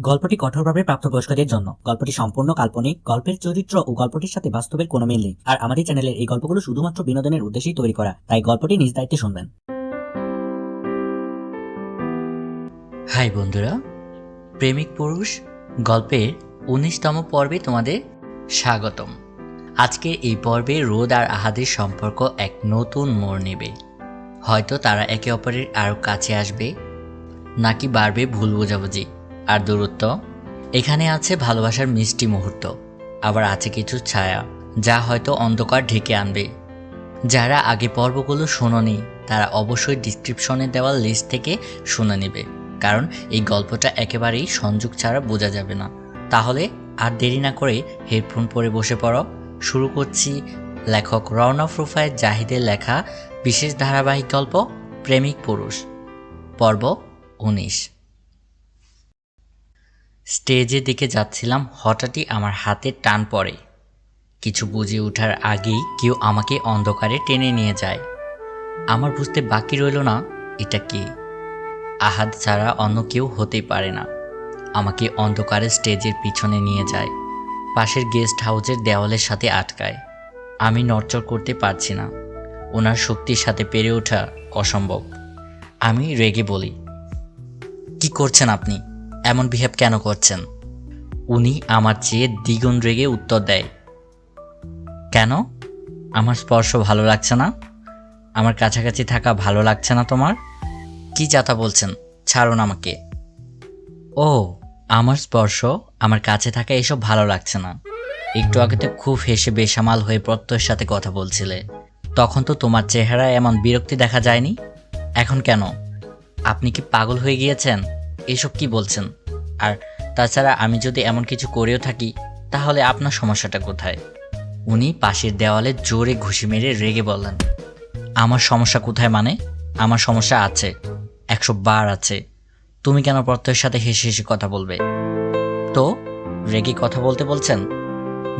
গল্পটি কঠোরভাবে প্রাপ্তবয়স্কদের জন্য। গল্পটি সম্পূর্ণ কাল্পনিক, গল্পের চরিত্র ও গল্পটির সাথে বাস্তবের কোনো মিল নেই। আর আমাদের চ্যানেলের এই গল্পগুলো শুধুমাত্র বিনোদনের উদ্দেশ্যেই তৈরি করা, তাই গল্পটি নিজ দায়িত্বে শুনবেন। হাই বন্ধুরা, প্রেমিক পুরুষ গল্পের ১৯তম পর্বে তোমাদের স্বাগতম। আজকে এই পর্বে রোদ আর আহাদের সম্পর্ক এক নতুন মোড় নেবে। হয়তো তারা একে অপরের আরও কাছে আসবে, নাকি বাড়বে ভুল বোঝাবুঝি আর দূরত্ব। এখানে আছে ভালোবাসার মিষ্টি মুহূর্ত, আবার আছে কিছু ছায়া যা হয়তো অন্ধকার ঢেকে আনবে। যারা আগে পর্বগুলো শোনোনি তারা অবশ্যই ডিসক্রিপশনে দেওয়া লিস্ট থেকে শুনে নেবে, কারণ এই গল্পটা একেবারেই সংযোগ ছাড়া বোঝা যাবে না। তাহলে আর দেরি না করে হেডফোন পরে বসে পড়ো। শুরু করছি লেখক রওনা রুফায়েত জাহিদের লেখা বিশেষ ধারাবাহিক গল্প প্রেমিক পুরুষ, পর্ব ১৯। স্টেজের দিকে যাচ্ছিলাম, হঠাৎই আমার হাতে টান পড়ে। কিছু বুঝে ওঠার আগেই কেউ আমাকে অন্ধকারে টেনে নিয়ে যায়। আমার বুঝতে বাকি রইল না এটা কি। আহাদ ছাড়া অন্য কেউ হতেই পারে না। আমাকে অন্ধকারে স্টেজের পিছনে নিয়ে যায়, পাশের গেস্ট হাউসের দেওয়ালের সাথে আটকায়। আমি নড়চড় করতে পারছি না, ওনার শক্তির সাথে পেরে ওঠা অসম্ভব। আমি রেগে বলি, কি করছেন আপনি? এমন বিহেভ কেন করছেন? উনি আমার চেয়ে দ্বিগুণ রেগে উত্তর দেয়, কেন? আমার স্পর্শ ভালো লাগছে না? আমার কাছাকাছি থাকা ভালো লাগছে না তোমার? কি যাতা বলছেন, ছাড়ুন আমাকে। ও, আমার স্পর্শ, আমার কাছে থাকা এসব ভালো লাগছে না। একটু আগে তো খুব হেসে বেসামাল হয়ে প্রত্যয়ের সাথে কথা বলছিলে, তখন তো তোমার চেহারায় এমন বিরক্তি দেখা যায়নি। এখন কেন? আপনি কি পাগল হয়ে গিয়েছেন? এসব কি বলছেন? আর তাছাড়া আমি যদি এমন কিছু করেও থাকি তাহলে আপনার সমস্যাটা কোথায়? উনি পাশের দেওয়ালে জোরে ঘুষি মেরে রেগে বললেন, আমার সমস্যা কোথায় মানে? আমার সমস্যা আছে, ১০০ বার আছে। তুমি কেন প্রত্যয়ের সাথে হেসে হেসে কথা বলবে? তো রেগে কথা বলতে বলছেন?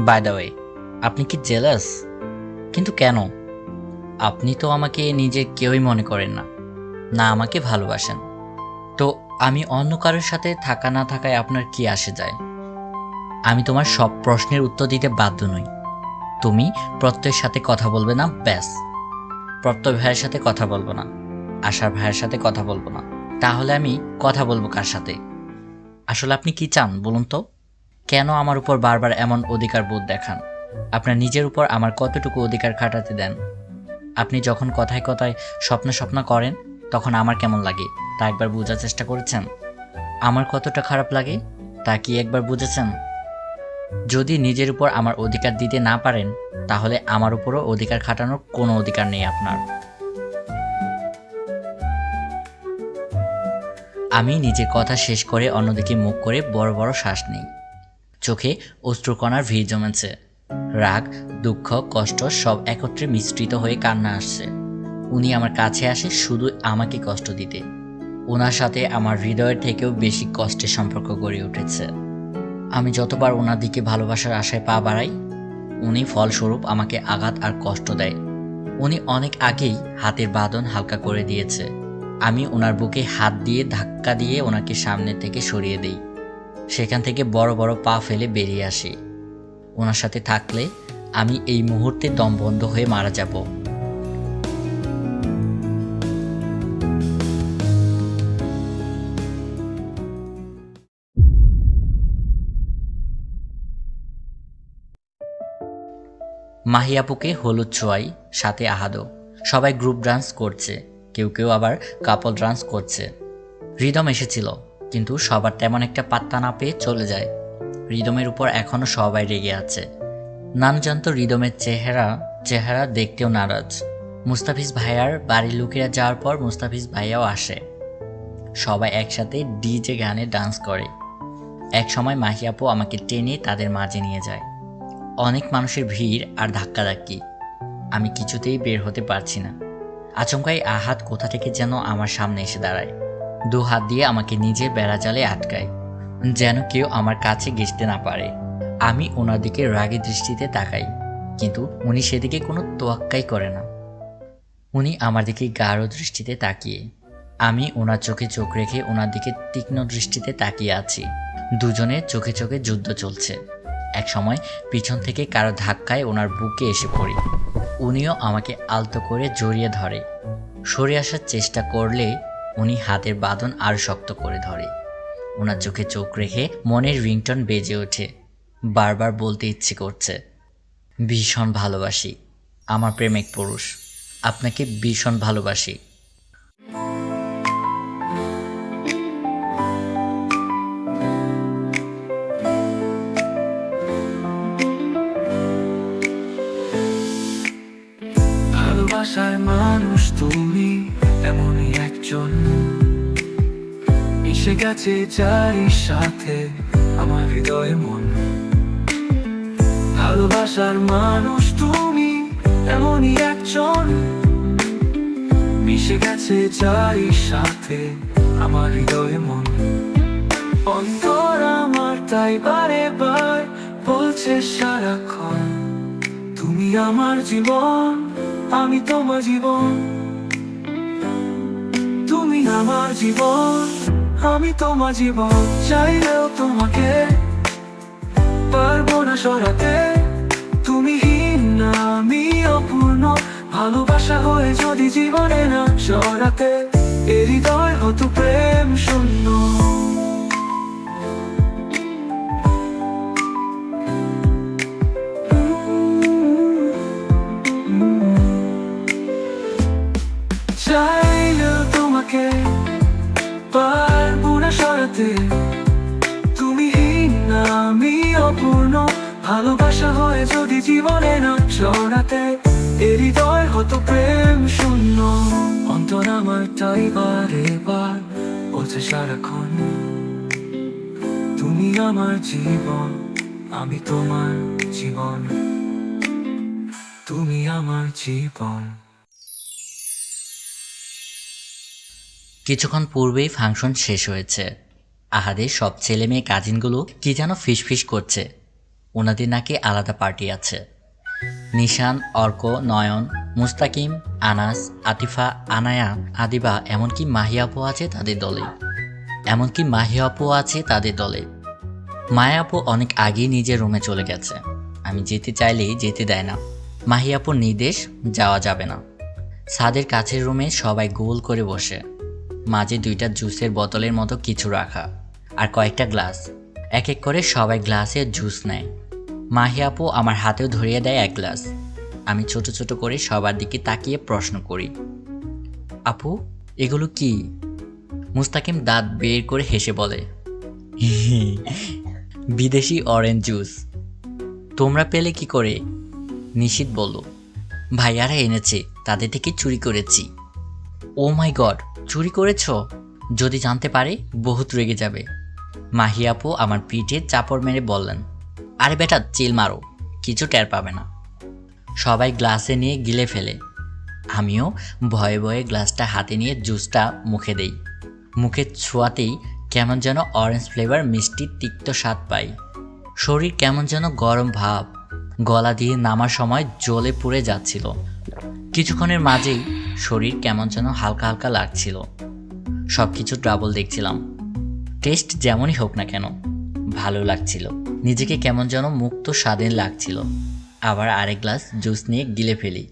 বাই দ্য ওয়ে, আপনি কি জেলাস? কিন্তু কেন? আপনি তো আমাকে নিজের কেউই মনে করেন না, না আমাকে ভালোবাসেন। তো আমি অন্য কারোর সাথে থাকা না থাকায় আপনার কি আসে যায়? আমি তোমার সব প্রশ্নের উত্তর দিতে বাধ্য নই। তুমি প্রত্যয়ের সাথে কথা বলবে না, ব্যাস। প্রত্যয় ভাইয়ের সাথে কথা বলবো না, আশার ভাইয়ের সাথে কথা বলবো না। তাহলে আমি কথা বলবো কার সাথে? আসলে আপনি কি চান বলুন তো? কেন আমার উপর বারবার এমন অধিকার বোধ দেখান? আপনার নিজের উপর আমার কতটুকু অধিকার খাটাতে দেন? আপনি যখন কথায় কথায় স্বপ্ন স্বপ্ন করেন তখন আমার কেমন লাগে তা একবার বোঝার চেষ্টা করেছেন? আমার কতটা খারাপ লাগে তা কি একবার বুঝেছেন? যদি নিজের উপর আমার অধিকার দিতে না পারেন তাহলে আমার উপরও অধিকার খাটানোর কোনো অধিকার নেই আপনার। আমি নিজের কথা শেষ করে অন্যদিকে মুখ করে বড় বড় শ্বাস নিই। চোখে অশ্রুকণার ভিড় জমেছে। রাগ, দুঃখ, কষ্ট সব একত্রে মিশ্রিত হয়ে কান্না আসছে। উনি আমার কাছে আসে শুধু আমাকে কষ্ট দিতে। ওনার সাথে আমার হৃদয়ের থেকেও বেশি কষ্টের সম্পর্ক গড়ে উঠেছে। আমি যতবার ওনার দিকে ভালোবাসার আশায় পা বাড়াই, উনি ফলস্বরূপ আমাকে আঘাত আর কষ্ট দেয়। উনি অনেক আগেই হাতের বাঁধন হালকা করে দিয়েছে। আমি ওনার বুকে হাত দিয়ে ধাক্কা দিয়ে ওনাকে সামনে থেকে সরিয়ে দিই। সেখান থেকে বড় বড় পা ফেলে বেরিয়ে আসি। ওনার সাথে থাকলে আমি এই মুহূর্তে দম বন্ধ হয়ে মারা যাব। মাহিয়াপুকে হলুদ ছোঁয়াই, সাথে আহাদও। সবাই গ্রুপ ডান্স করছে, কেউ কেউ আবার কাপল ডান্স করছে। রিদম এসেছিল, কিন্তু সবার তেমন একটা পাত্তা না পেয়ে চলে যায়। রিদমের উপর এখনো সবাই রেগে আছে। নাম জানতো রিদমের চেহারা দেখতেও নারাজ। মুস্তাফিজ ভাইয়ার বাড়ির লোকেরা যাওয়ার পর মুস্তাফিজ ভাইয়াও আসে। সবাই একসাথে ডিজে গানে ডান্স করে। এক সময় মাহিয়াপু আমাকে টেনে তাদের মাঝে নিয়ে যায়। অনেক মানুষের ভিড় আর ধাক্কাধাক্কি, আমি কিছুতেই বের হতে পারছি না। আচমকাই আহাদ কোথা থেকে যেন আমার সামনে এসে দাঁড়ায়। দু হাত দিয়ে আমাকে নিজের বেড়াজালে আটকায়, যেন কেউ আমার কাছে ঘেঁষতে না পারে। আমি ওনার দিকে রাগী দৃষ্টিতে তাকাই, কিন্তু উনি সেদিকে কোনো তোয়াক্কাই করে না। উনি আমার দিকে গাঢ় দৃষ্টিতে তাকিয়ে। আমি ওনার চোখে চোখ রেখে ওনার দিকে তীক্ষ্ণ দৃষ্টিতে তাকিয়ে আছি। দুজনের চোখে চোখে যুদ্ধ চলছে। এক সময় পিছন থেকে কারো ধাক্কায় ওনার বুকে এসে পড়ি। উনিও আমাকে আলতো করে জড়িয়ে ধরে। সরে আসার চেষ্টা করলে উনি হাতের বাঁধন আরও শক্ত করে ধরে। ওনার চোখে চোখ রেখে মনের রিংটন বেজে ওঠে। বারবার বলতে ইচ্ছে করছে, ভীষণ ভালোবাসি আমার প্রেমিক পুরুষ, আপনাকে ভীষণ ভালোবাসি। ভালোবাসার মানুষ তুমি, এমনই একজন মিশে গেছে যারই সাথে আমার হৃদয়ে মন। ভালোবাসার মানুষ তুমি, এমনই একজন মিশে গেছে যারই সাথে আমার হৃদয়ে মন। অন্তর আমার তাই বারে বার বলছে সারাক্ষণ, তুমি আমার জীবন, আমি তোমার জীবন। তুমি আমার জীবন, আমি তোমার জীবন। চাইলেও তোমাকে পারবো না সরাতে, তুমি হীন না আমি অপূর্ণ। ভালোবাসা হয়ে যদি জীবনে না সরাতে, এ হৃদয় হতো প্রেম শূন্য। চাইলেও তোমাকে পারবো না সরাতে, তুমি হীন না আমি অপূর্ণ। ভালোবাসা হয়ে যদি জীবনে না সরাতে, এ হৃদয় হতো প্রেম শূন্য। অন্তর আমার তাই বারে বার বলছে সারাক্ষণ, তুমি আমার জীবন, আমি তোমার জীবন। তুমি আমার জীবন। কিছুক্ষণ পূর্বেই ফাংশন শেষ হয়েছে। আহাদের সব ছেলে মেয়ে কাজিনগুলো কি যেন ফিসফিস করছে। ওনাদের নাকি আলাদা পার্টি আছে। নিশান, অর্ক, নয়ন, মুস্তাকিম, আনাস, আতিফা, আনায়া, আদিবা, এমনকি মাহিয়া আপু আছে তাদের দলে। মায়া আপু অনেক আগেই নিজের রুমে চলে গেছে। আমি যেতে চাইলেই যেতে দেয় না। মাহিয়া আপুর নির্দেশ, যাওয়া যাবে না। ছাদের কাছের রুমে সবাই গোল করে বসে, মাঝে 2টা জুসের বোতলের মতো কিছু রাখা আর কয়েকটা গ্লাস। এক এক করে সবাই গ্লাসে জুস নেয়। মাহিয়া আপু আমার হাতেও ধরিয়ে দেয় 1 গ্লাস। আমি ছোট ছোট করে সবার দিকে তাকিয়ে প্রশ্ন করি, আপু এগুলো কি? মুস্তাকিম দাঁত বের করে হেসে বলে, বিদেশি অরেঞ্জ জুস। তোমরা পেলে কি করে? নিশিত বলল, ভাইয়ারা এনেছে, তাদের থেকে চুরি করেছি। ও মাই গড, চুরি করেছ? যদি জানতে পারে বহুত রেগে যাবে। মাহিয়া আপু আমার পিঠে চাপড় মেরে বললেন, আরে বেটা চিল মারো, কিছু টের পাবে না। সবাই গ্লাসে নিয়ে গিলে ফেলে। আমিও ভয়ে ভয়ে গ্লাসটা হাতে নিয়ে জুসটা মুখে দেই। মুখে ছোঁয়াতেই কেমন যেন অরেঞ্জ ফ্লেভার মিষ্টি তিক্ত স্বাদ পাই। শরীর কেমন যেন গরম ভাব, গলা দিয়ে নামার সময় জ্বলে পুড়ে যাচ্ছিল। কিছুক্ষণের মাঝেই শরীর কেমন যেন হালকা হালকা লাগছিল। সব কিছু ডাবল দেখছিলাম। টেস্ট যেমনই হোক না কেন ভালো লাগছিল। নিজেকে কেমন যেন মুক্ত স্বাধীন লাগছিল। আবার আরেক গ্লাস জুস নিয়ে গিলে ফেলি।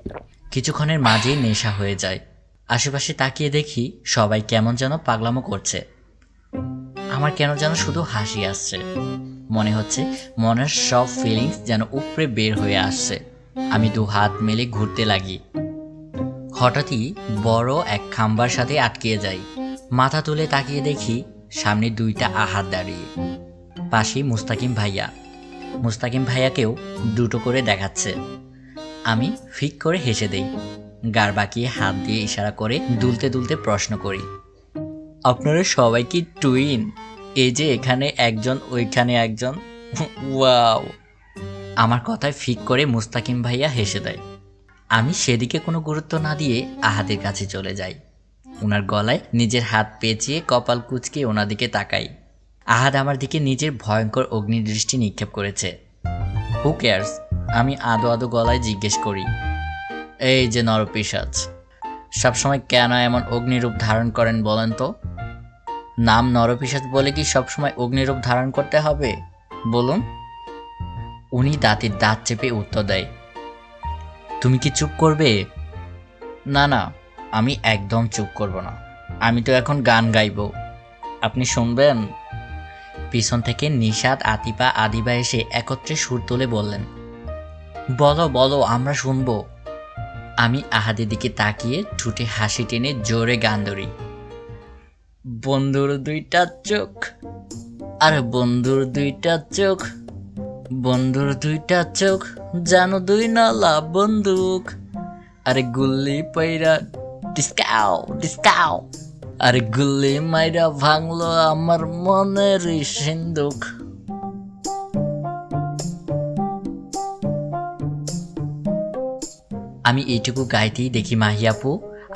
কিছুক্ষণের মাঝেই নেশা হয়ে যায়। আশেপাশে তাকিয়ে দেখি সবাই কেমন যেন পাগলামো করছে। আমার কেন যেন শুধু হাসি আসছে। মনে হচ্ছে মনের সব ফিলিংস যেন উপরে বের হয়ে আসছে। আমি 2 হাত মেলে ঘুরতে লাগি। হঠাৎই বড় এক খাম্বার সাথে আটকিয়ে যাই। মাথা তুলে তাকিয়ে দেখি সামনে 2টা আহাত দাঁড়িয়ে। পাশেই মুস্তাকিম ভাইয়াকেও দুটো করে দেখাচ্ছে। আমি ফিক করে হেসে দেই। গার বাঁকিয়ে হাত দিয়ে ইশারা করে দুলতে দুলতে প্রশ্ন করি, আপনারা সবাই কি টুইন? এই যে এখানে একজন, ওইখানে একজন। ওয়াও! আমার কথায় ফিক করে মুস্তাকিম ভাইয়া হেসে দেয়। আমি সেদিকে কোনো গুরুত্ব না দিয়ে আহাদের কাছে চলে যাই। ওনার গলায় নিজের হাত পেঁচিয়ে কপাল কুঁচকে ওনার দিকে তাকাই। আহাদ আমার দিকে নিজের ভয়ঙ্কর অগ্নিদৃষ্টি নিক্ষেপ করেছে। Who cares? আমি আদো আদো গলায় জিজ্ঞেস করি, এই যে নরপিশাচ, সবসময় কেন এমন অগ্নিরূপ ধারণ করেন বলেন তো? নাম নরপিশাচ বলে কি সবসময় অগ্নিরূপ ধারণ করতে হবে বলুন? উনি দাঁতের দাঁত চেপে উত্তর দেয়, তুমি কি চুপ করবে? না না, আমি একদম চুপ করব না। আমি তো এখন গান গাইব, আপনি শুনবেন? পিছন থেকে নিশাত, আতিফা, আদিবা এসে একত্রে সুর তুলে বললেন, বলো বলো, আমরা শুনবো। আমি আহাদের দিকে তাকিয়ে ঠোঁটে হাসি টেনে জোরে গান ধরি, বন্ধুর দুইটা চোখ, আরে বন্ধুর দুইটা চোখ, বন্ধুর দুইটা চোখ, জানো দুই নালা বন্দুক, আরে গুল্লি পাইরা ডিসকাও ডিসকাও, আরে গুল্লি মাইরা ভাঙলো আমার মনের সিন্দুক। আমি এইটুকু গাইতেই দেখি মাহিয়াপু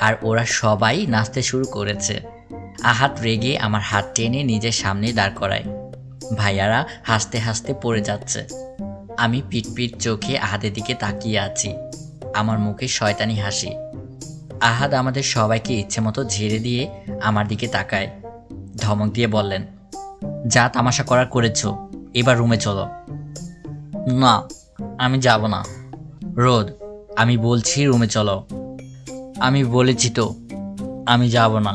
আর ওরা সবাই নাচতে শুরু করেছে। আহাত রেগে আমার হাত টেনে নিজের সামনে দাঁড় করায়। ভাইয়ারা হাসতে হাসতে পড়ে যাচ্ছে। আমি পিট পিট চোখে আহাদের দিকে তাকিয়ে আছি, আমার মুখে শয়তানি হাসি। আহাদ আমাদের সবাইকে ইচ্ছে মতো ঝেড়ে দিয়ে আমার দিকে তাকায়, ধমক দিয়ে বললেন, যা তামাশা করার করেছ, এবার রুমে চলো। না, আমি যাব না। রোদ, আমি বলছি রুমে চলো। আমি বলেছি তো, আমি যাব না।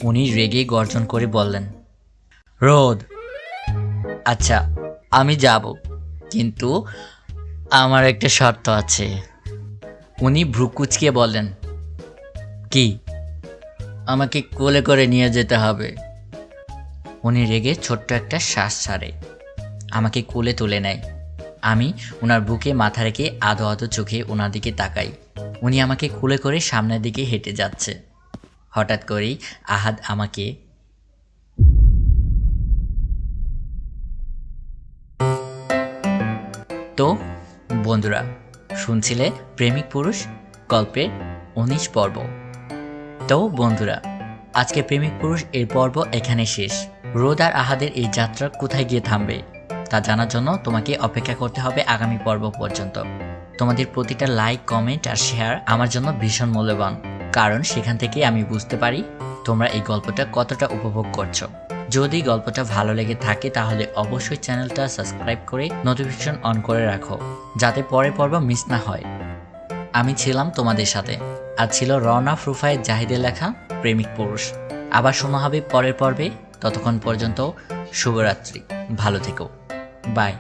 উনি রেগে গর্জন করে বললেন, রোদ, আচ্ছা আমি যাব, কিন্তু আমার একটা শর্ত আছে। উনি ভ্রু কুঁচকিয়ে বললেন, কি? আমাকে কোলে করে নিয়ে যেতে হবে। উনি রেগে ছোট্ট একটা শ্বাস ছাড়ে, আমাকে কোলে তুলে নেয়। আমি ওনার বুকে মাথা রেখে আদো আদো চোখে ওনার দিকে তাকাই। উনি আমাকে কোলে করে সামনের দিকে হেঁটে যাচ্ছে। হঠাৎ করেই আহাদ আমাকে তো বন্ধুরা, শুনছিলে প্রেমিক পুরুষ গল্পের 19 পর্ব। তো বন্ধুরা, আজকে প্রেমিক পুরুষ এর পর্ব এখানে শেষ। রোদ আর আহাদের এই যাত্রা কোথায় গিয়ে থামবে তা জানার জন্য তোমাকে অপেক্ষা করতে হবে আগামী পর্ব পর্যন্ত। তোমাদের প্রতিটা লাইক, কমেন্ট আর শেয়ার আমার জন্য ভীষণ মূল্যবান, কারণ সেখান থেকে আমি বুঝতে পারি তোমরা এই গল্পটা কতটা উপভোগ করছো। যদি গল্পটা ভালো লেগে থাকে তাহলে অবশ্যই চ্যানেলটা সাবস্ক্রাইব করে নোটিফিকেশন অন করে রাখো, যাতে পরের পর্ব মিস না হয়। আমি ছিলাম তোমাদের সাথে, আর ছিল রওনা প্রোফাইল জাহিদের লেখা প্রেমিক পুরুষ। আবার শোনা হবে পরের পর্বে। ততক্ষণ পর্যন্ত শুভরাত্রি, ভালো থেকো, বাই।